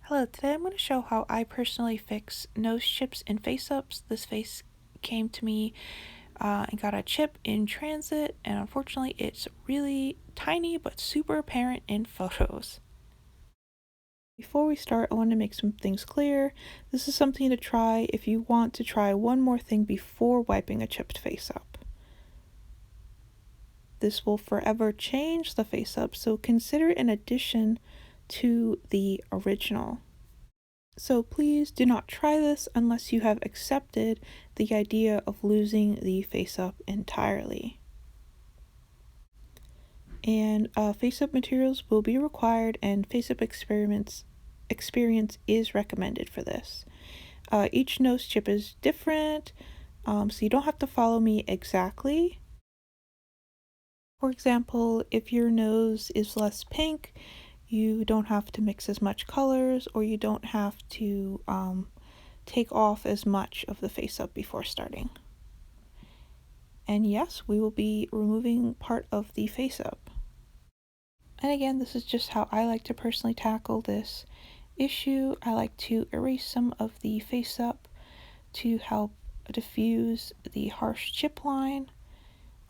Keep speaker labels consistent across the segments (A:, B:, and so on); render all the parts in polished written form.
A: Hello, today I'm going to show how I personally fix nose chips and face-ups. This face came to me and got a chip in transit, and unfortunately it's really tiny but super apparent in photos. Before we start, I want to make some things clear. This is something to try if you want to try one more thing before wiping a chipped face-up. This will forever change the face-up, so consider it an addition to the original. So please do not try this unless you have accepted the idea of losing the face-up entirely. And face-up materials will be required, and face-up experience is recommended for this. Each nose chip is different, so you don't have to follow me exactly. For example, if your nose is less pink, you don't have to mix as much colors, or you don't have to take off as much of the face-up before starting. And yes, we will be removing part of the face-up. And again, this is just how I like to personally tackle this issue. I like to erase some of the face-up to help diffuse the harsh chip line.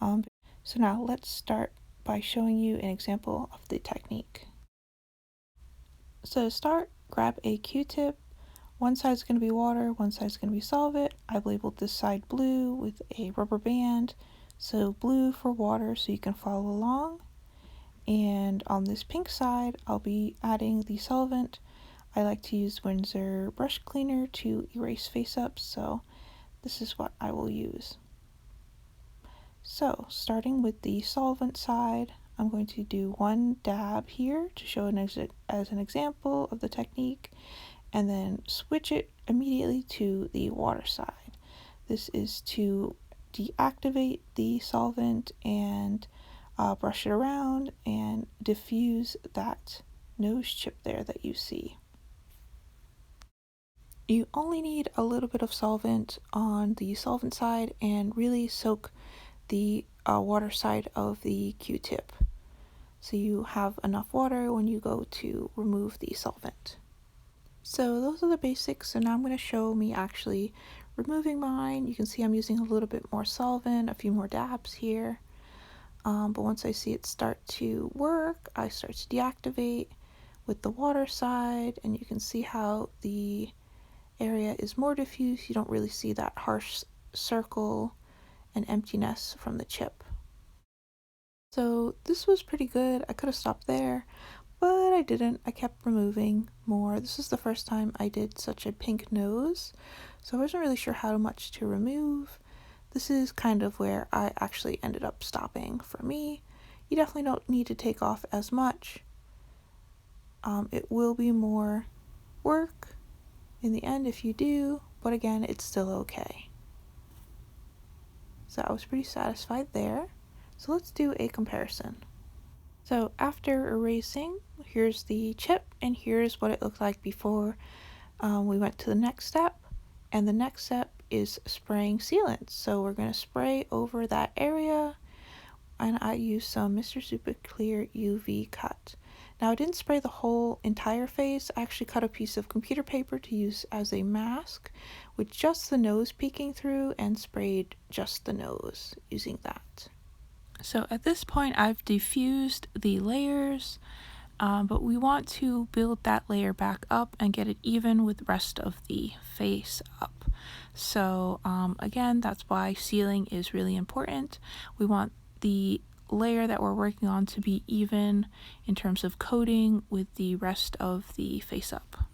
A: So now let's start by showing you an example of the technique. So to start, grab a Q-tip. One side is going to be water, one side is going to be solvent. I've labeled this side blue with a rubber band, so blue for water so you can follow along. And on this pink side, I'll be adding the solvent. I like to use Winsor brush cleaner to erase face-ups, so this is what I will use. So starting with the solvent side, I'm going to do one dab here to show as an example of the technique, and then switch it immediately to the water side. This is to deactivate the solvent and brush it around and diffuse that nose chip there that you see. You only need a little bit of solvent on the solvent side and really soak the water side of the Q-tip, so you have enough water when you go to remove the solvent. So those are the basics. So now I'm going to show me actually removing mine. You can see I'm using a little bit more solvent, a few more dabs here. But once I see it start to work, I start to deactivate with the water side, and you can see how the area is more diffuse. You don't really see that harsh circle and emptiness from the chip. So this was pretty good. I could have stopped there, but I didn't. I kept removing more. This is the first time I did such a pink nose, so I wasn't really sure how much to remove. This is kind of where I actually ended up stopping for me. You definitely don't need to take off as much. It will be more work in the end if you do, but again, it's still okay. So I was pretty satisfied there. So let's do a comparison. So after erasing, here's the chip, and here's what it looked like before we went to the next step. And the next step is spraying sealant. So we're going to spray over that area, and I used some Mr. Super Clear UV cut. Now I didn't spray the whole entire face. I actually cut a piece of computer paper to use as a mask with just the nose peeking through, and sprayed just the nose using that. So at this point I've diffused the layers, but we want to build that layer back up and get it even with the rest of the face up. So again, that's why sealing is really important. We want the layer that we're working on to be even in terms of coating with the rest of the face up.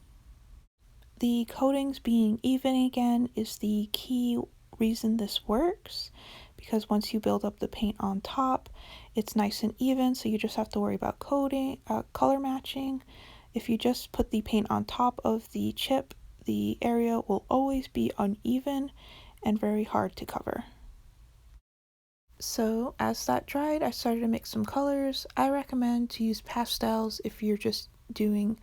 A: The coatings being even again is the key reason this works, because once you build up the paint on top, it's nice and even, so you just have to worry about coating, color matching. If you just put the paint on top of the chip, the area will always be uneven and very hard to cover. So as that dried, I started to mix some colors. I recommend to use pastels if you're just doing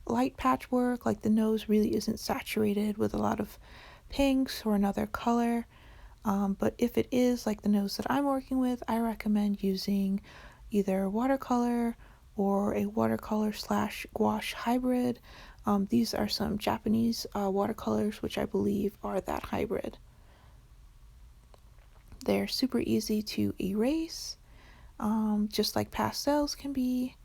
A: light patchwork, like the nose really isn't saturated with a lot of pinks or another color. But if it is like the nose that I'm working with, I recommend using either watercolor or a watercolor / gouache hybrid. These are some Japanese watercolors, which I believe are that hybrid. They're super easy to erase, just like pastels can be,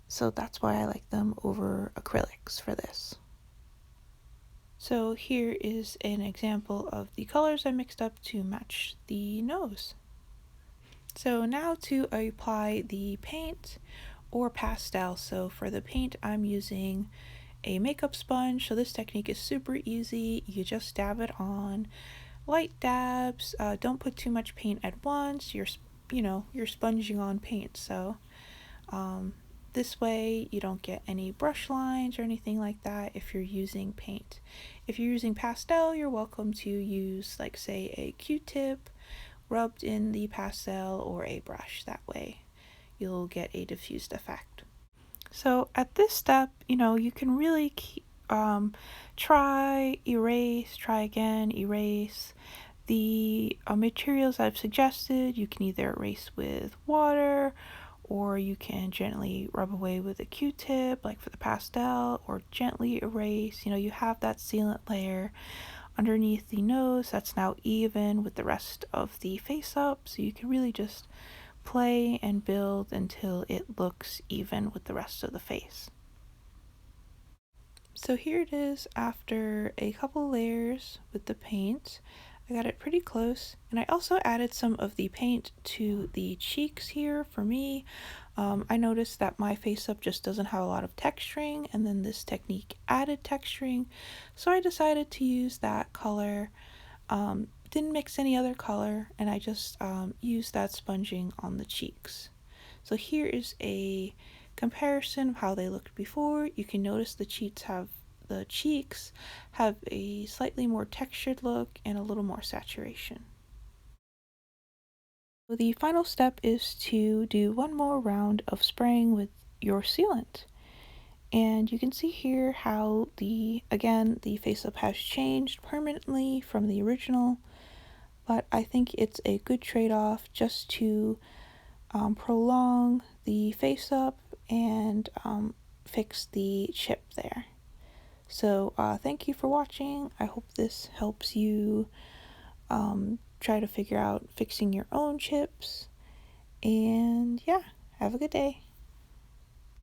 A: so that's why I like them over acrylics for this. So here is an example of the colors I mixed up to match the nose. So now to apply the paint or pastel. So for the paint, I'm using a makeup sponge. So this technique is super easy. You just dab it on, light dabs. Don't put too much paint at once. You're sponging on paint. So this way you don't get any brush lines or anything like that if you're using paint. If you're using pastel, you're welcome to use, like, say, a Q-tip rubbed in the pastel or a brush. That way you'll get a diffused effect. So at this step, you can really try, erase, try again, erase. The materials I've suggested, you can either erase with water, or you can gently rub away with a Q-tip, like for the pastel, or gently erase. You have that sealant layer underneath the nose that's now even with the rest of the face up, so you can really just play and build until it looks even with the rest of the face. So here it is after a couple layers with the paint. I got it pretty close, and I also added some of the paint to the cheeks here for me. I noticed that my face up just doesn't have a lot of texturing, and then this technique added texturing, so I decided to use that color. Didn't mix any other color, and I just used that sponging on the cheeks. So here is a comparison of how they looked before. You can notice the cheeks have a slightly more textured look and a little more saturation. So the final step is to do one more round of spraying with your sealant. And you can see here how the face up has changed permanently from the original, but I think it's a good trade-off just to prolong the face up and fix the chip there. So thank you for watching. I hope this helps you try to figure out fixing your own chips. And yeah, have a good day.